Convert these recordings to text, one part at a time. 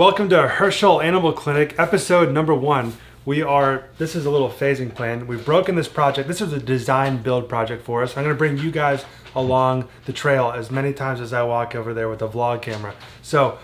Welcome to Herschel Animal Clinic, episode number 1. This is a little phasing plan. We've broken this project. This is a design build project for us. I'm gonna bring you guys along the trail as many times as I walk over there with a vlog camera. So,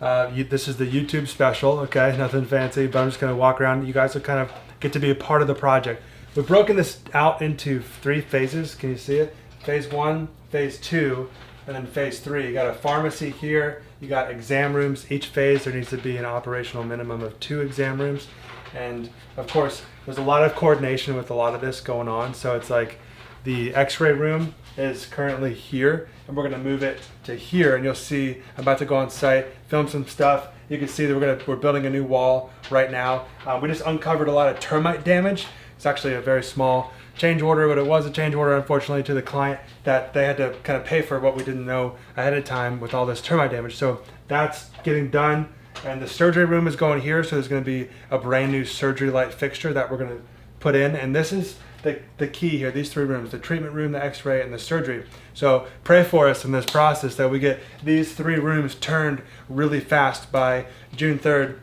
this is the YouTube special, okay? Nothing fancy, but I'm just gonna walk around. You guys will kind of get to be a part of the project. We've broken this out into 3 phases. Can you see it? Phase 1, phase 2, and then phase 3. You got a pharmacy here. You got exam rooms. Each phase there needs to be an operational minimum of 2 exam rooms. And of course, there's a lot of coordination with a lot of this going on. So it's like the x-ray room is currently here and we're gonna move it to here, and you'll see I'm about to go on site, film some stuff. You can see that we're building a new wall right now. We just uncovered a lot of termite damage. It's actually a very small change order, but it was a change order, unfortunately, to the client, that they had to kind of pay for what we didn't know ahead of time with all this termite damage. So that's getting done, and the surgery room is going here. So there's going to be a brand new surgery light fixture that we're going to put in, and this is the key here. These 3 rooms: the treatment room, the x-ray, and the surgery. So pray for us in this process that we get these 3 rooms turned really fast by June 3rd.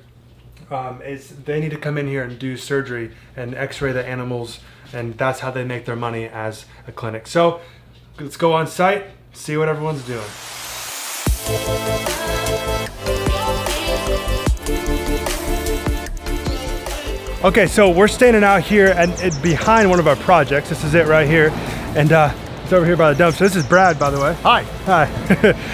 They need to come in here and do surgery and x-ray the animals, and that's how they make their money as a clinic. So let's go on site, see what everyone's doing. Okay, so we're standing out here and behind one of our projects. This is it right here, and it's over here by the dumpster. This is Brad, by the way. Hi. Hi.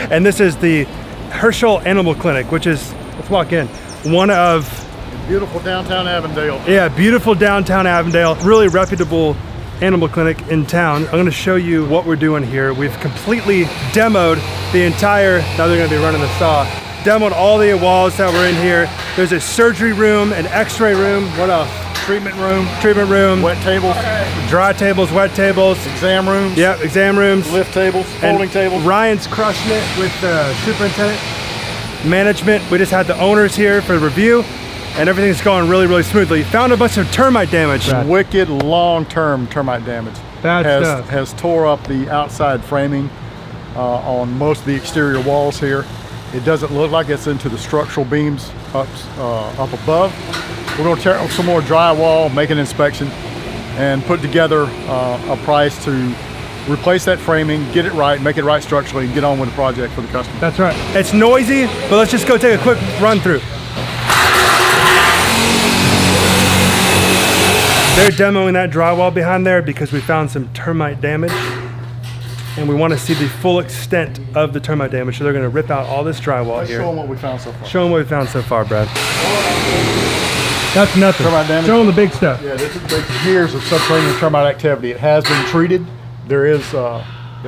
And this is the Herschel Animal Clinic, which is, let's walk in, one of beautiful downtown Avondale. Yeah, beautiful downtown Avondale. Really reputable animal clinic in town. I'm gonna show you what we're doing here. We've completely demoed the entire, now they're gonna be running the saw, demoed all the walls that were in here. There's a surgery room, an x-ray room, what else? Treatment room. Wet tables. Dry tables, wet tables. Exam rooms. Yep, exam rooms. Lift tables, folding tables. Ryan's crushing it with the superintendent. Management, we just had the owners here for the review, and everything's going really, really smoothly. Found a bunch of termite damage. Wicked long-term termite damage. Has tore up the outside framing on most of the exterior walls here. It doesn't look like it's into the structural beams up above. We're going to tear up some more drywall, make an inspection, and put together a price to replace that framing, get it right, make it right structurally, and get on with the project for the customer. That's right. It's noisy, but let's just go take a quick run through. They're demoing that drywall behind there because we found some termite damage, and we want to see the full extent of the termite damage. So they're going to rip out all this drywall here. Show them what we found so far. Show them what we found so far, Brad. That's nothing. Termite damage. Show them the big stuff. Yeah, this is big years of subterranean termite activity. It has been treated. There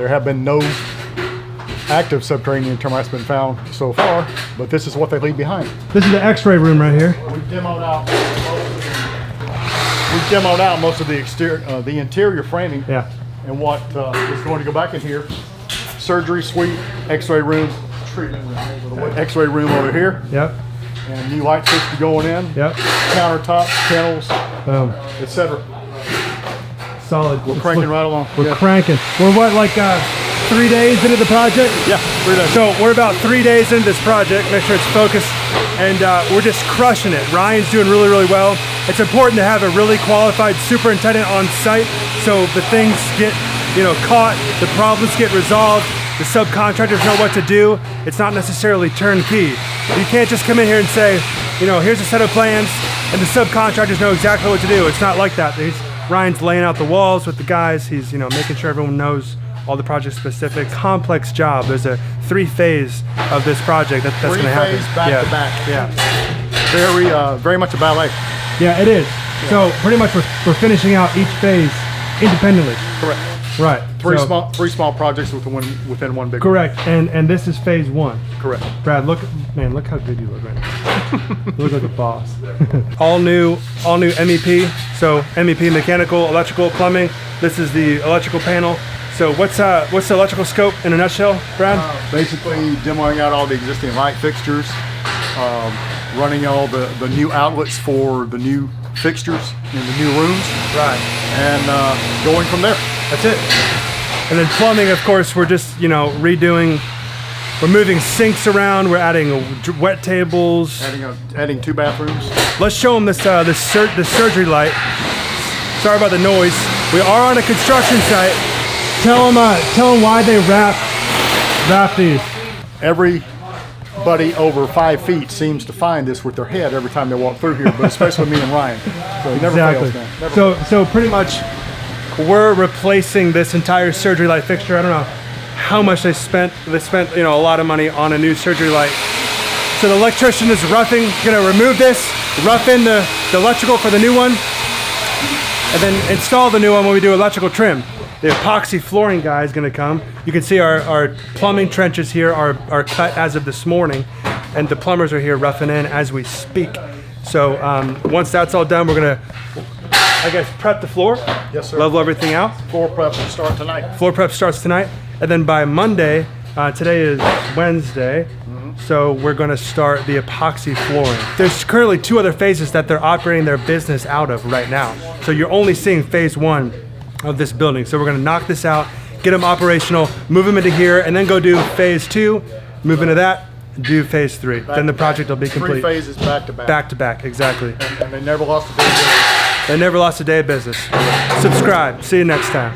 have been no active subterranean termites been found so far, but this is what they leave behind. This is the x-ray room right here. We've demoed out most of the exterior, the interior framing. Yeah. And what is going to go back in here: surgery suite, x-ray room, treatment room. X-ray room over here. Yep. And new light fixture going in. Yep. Countertops, kennels, Boom. etc. Solid. We're cranking right along. We're cranking. We're what, like 3 days into the project? Yeah, 3 days. So we're about 3 days into this project. Make sure it's focused, and we're just crushing it. Ryan's doing really, really well. It's important to have a really qualified superintendent on site, so the things get, caught, the problems get resolved, the subcontractors know what to do. It's not necessarily turnkey. You can't just come in here and say, here's a set of plans, and the subcontractors know exactly what to do. It's not like that. Ryan's laying out the walls with the guys. He's, making sure everyone knows all the project specifics. Complex job. There's a 3-phase of this project that's going to happen. 3-phase back to back. Yeah. Very much a ballet. Yeah, it is. Yeah. So pretty much we're finishing out each phase independently. Correct. Right. Three small projects within one big. Correct. And this is phase 1. Correct. Brad, look how good you look right now. You look like a boss. all new MEP. So MEP, mechanical, electrical, plumbing. This is the electrical panel. So what's the electrical scope in a nutshell, Brad? Basically demoing out all the existing light fixtures, running all the new outlets for the new fixtures in the new rooms. Right. And going from there. That's it. And then plumbing, of course, we're just, redoing We're moving sinks around. We're adding wet tables. Adding 2 bathrooms. Let's show them this the surgery light. Sorry about the noise. We are on a construction site. Tell them why they wrap these. Everybody over 5 feet seems to find this with their head every time they walk through here, but especially me and Ryan. So he never fails, man. Never. So pretty much, we're replacing this entire surgery light fixture. I don't know how much they spent. They spent a lot of money on a new surgery light. So the electrician is gonna remove this, rough in the electrical for the new one, and then install the new one when we do electrical trim. The epoxy flooring guy is gonna come. You can see our plumbing trenches here are cut as of this morning, and the plumbers are here roughing in as we speak. So once that's all done, we're gonna, I guess, prep the floor. Yes, sir. Level everything out. Floor prep will start tonight. Floor prep starts tonight, and then by Monday, today is Wednesday, so we're gonna start the epoxy flooring. There's currently 2 other phases that they're operating their business out of right now. So you're only seeing phase 1 of this building. So we're gonna knock this out, get them operational, move them into here, and then go do phase 2, move into that, do phase 3. Then the project will be complete. 3 phases back to back. Back to back, exactly. And they never lost a day of business. They never lost a day of business. Subscribe. See you next time.